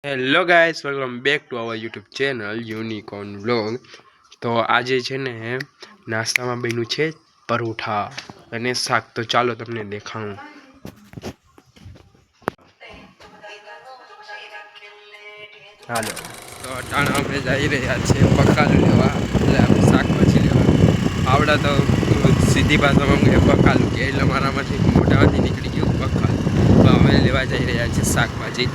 Hello guys, welcome back to our YouTube channel unicorn vlog. તો આજે છે ને નાસ્તામાં બન્યું છે પરોઠા અને શાક। તો ચાલો તમને દેખાડું। હાલો, તો અટાણા અમે જઈ રહ્યા છીએ બકાલું લેવા, એટલે આપણે શાકભાજી લેવા। આવડા તો સીધી ભાષામાં બકાલું કે એટલે મારામાંથી મોટામાંથી નીકળી ગયું બકાલું। તો અમે લેવા જઈ રહ્યા છીએ શાકભાજી।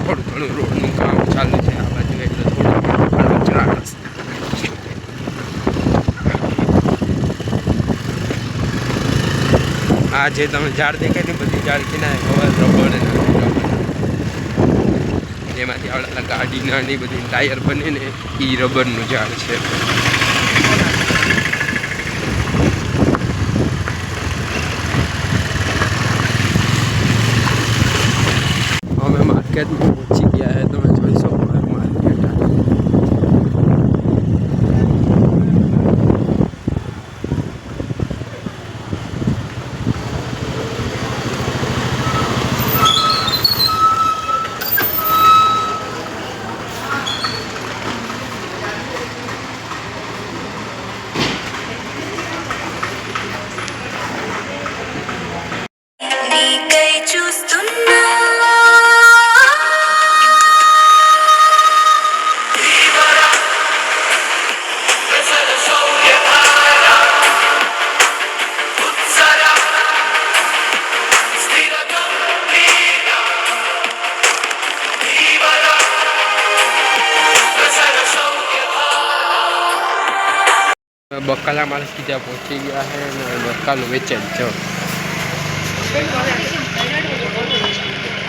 થોડું ઘણું રોડનું કામ ચાલુ છે આ બાજુ, એટલે થોડું ચાલશે। આ જે તમે ઝાડ દેખાય ને બધી ઝાડ કિનારે હવે રબર એમાંથી આવડા ગાડીના ને બધી ટાયર બને ને એ રબરનું ઝાડ છે। અમે માર્કેટમાં પહોંચી ગયા है, તમે જોઈ શકો માર્કેટ। बकाला माणस की ત્યાં પહોંચી ગયા है ને બકાલું વેચાય છે।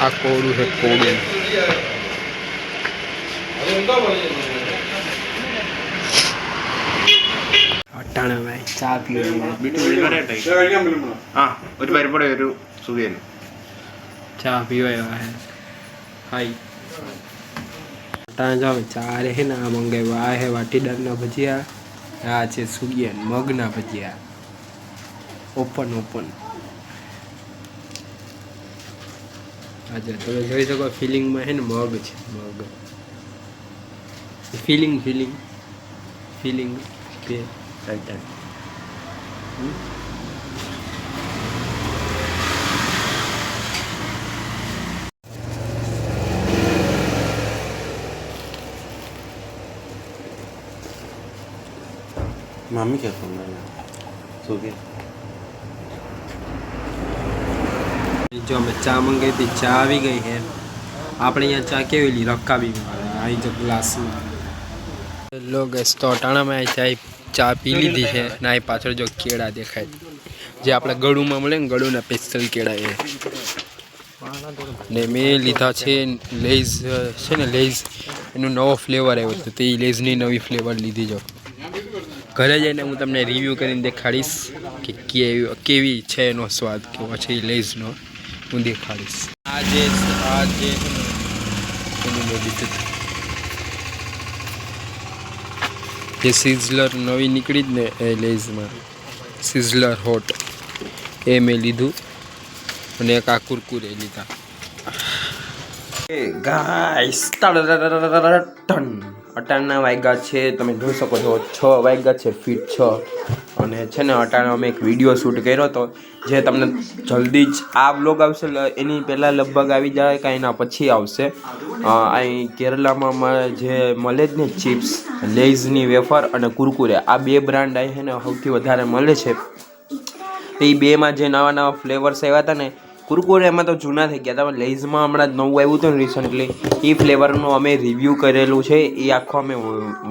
આ કોળું છે, કોળું। അട്ടാണ് ഭായി ചാ ചാ પીવાય હાઈ અટાણે જાઓ ચા રે ને આ મંગાવ્યા। આ હે વાટીદારના ભજીયા, આ છે સુગિયાન મગના ભજીયા, ઓપન આજે તમે જોઈ શકો ફિલિંગમાં છે ને મગ છે, મગ ફિલિંગ કે રાઈટ। मम्मी क्या सुन रही है? सो गए। जो અમે ચા મંગાવી હતી ચા આવી ગઈ છે। આપણે અહીંયા ચા કેવી રકાબીમાં આવે, અહીં જો ગ્લાસમાં। હેલો ગેસ, તો અટાણામાં ચા પી લીધી છે ને અહીં પાછળ જો કેળા દેખાય, જે આપણે ગળુમાં મળે ને ગળુના સ્પેશિયલ કેળા એ ને મેં લીધા છે લેઝ છે ને, લેઝ એનો નવો ફ્લેવર આવ્યો હતો, તો એ લેઝની નવી ફ્લેવર લીધી। જો ઘરે જઈને હું તમને રિવ્યૂ કરીને દેખાડીશ કે કેવી છે એનો સ્વાદ, કેવો છે એ લેઝનો હું દેખાડીશ। આ જે એનું મેં લીધું જે સિઝલર નવી નીકળી જ ને એ લેઝમાં સિઝલર હોટ એ મેં લીધું, અને એક આ કુરકુરે લીધા। ગાઈસ અટાણના વાગ્યા છે, તમે જોઈ શકો છો 6 વાગ્યા છે, ફીટ 6। અને છે ને અટાણે અમે એક વિડીયો શૂટ કર્યો હતો, જે તમને જલ્દી જ આ બ્લોગ આવશે એની પહેલાં લગભગ આવી જાય કાંઈ એના પછી આવશે। અહીં કેરલામાં જે મળે જ ને ચિપ્સ, લેઝની વેફર અને કુરકુરે, આ 2 બ્રાન્ડ અહીં છે ને સૌથી વધારે મળે છે। તો એ બેમાં જે નવા નવા ફ્લેવર્સ આવ્યા હતા ને, કુરકુરેમાં તો જૂના થઈ ગયા હતા, લેઝમાં હમણાં જ નવું આવ્યું હતું ને રિસન્ટલી, એ ફ્લેવરનું અમે રિવ્યૂ કરેલું છે। એ આખો અમે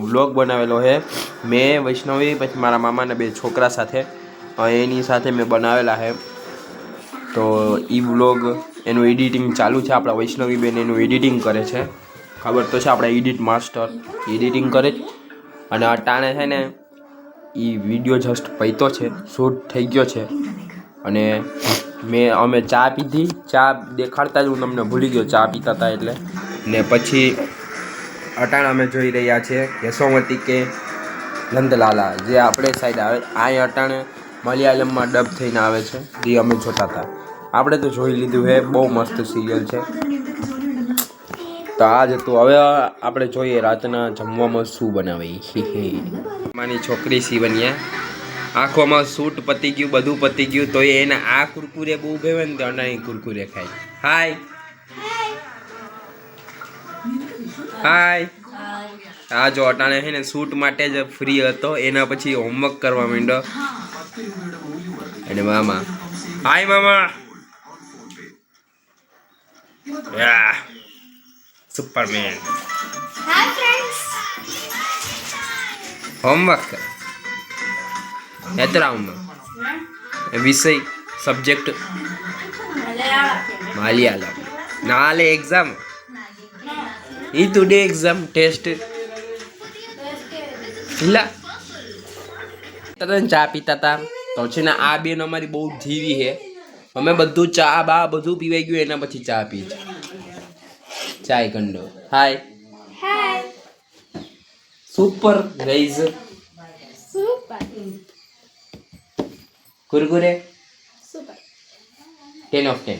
વ્લોગ બનાવેલો છે મેં, વૈષ્ણવી, પછી મારા મામાના 2 છોકરા સાથે, એની સાથે મેં બનાવેલા છે। તો એ વ્લોગ એનું એડિટિંગ ચાલુ છે, આપણા વૈષ્ણવી બેન એનું એડિટિંગ કરે છે, ખબર તો છે આપણા એડિટ માસ્ટર એડિટિંગ કરે જ। અને અટાણે છે ને એ વિડીયો જસ્ટ પૈતો છે, શૂટ થઈ ગયો છે। અને અમે ચા પીધી, ચા દેખાડતા જ હું તમને ભૂલી ગયો ચા પીતા હતા એટલે। ને પછી અટાણા અમે જોઈ રહ્યા છીએ યશોમતી કે નંદલાલા, જે આપણે સાઈડ આવે આ અટાણે મલયાલમમાં ડબ થઈને આવે છે, જે અમે જોતા હતા. આપણે તો જોઈ લીધું છે, બહુ મસ્ત સિરિયલ છે. તો આ જ હતું. હવે આપણે જોઈએ રાતના જમવામાં શું બનાવે. મારી છોકરી શિવન્યા આંખોમાં સૂટ પતી ગયું, બધું પતી ગયું, તો એને આ કુરકુરે બહુ ભાવે ને તો અનાઈ કુરકુરે ખાય. હાય હાય. આ જો અટાણે છે ને શૂટ માટે જ ફ્રી હતો, એના પછી હોમવર્ક કરવા માંડ્યો. અને મામા, હાય મામા. યા સુપરમેન. Hi friends. હોમવર્ક એતરાઉમાં વિષય સબ્જેક્ટ મલયાલમ. નાલે એક્ઝામ ઈ ટુડે એક્ઝામ ટેસ્ટ લા તને ચા પીતા હતા તો છે ને આ બેન અમારી બહુ જીવી છે. અમે બધું ચા બા બધું પીવાઈ ગયું, એના પછી ચા પી છે. ચાય કંડો. Hi hi. Super guys. Super. Kurkure super. 10 of 10.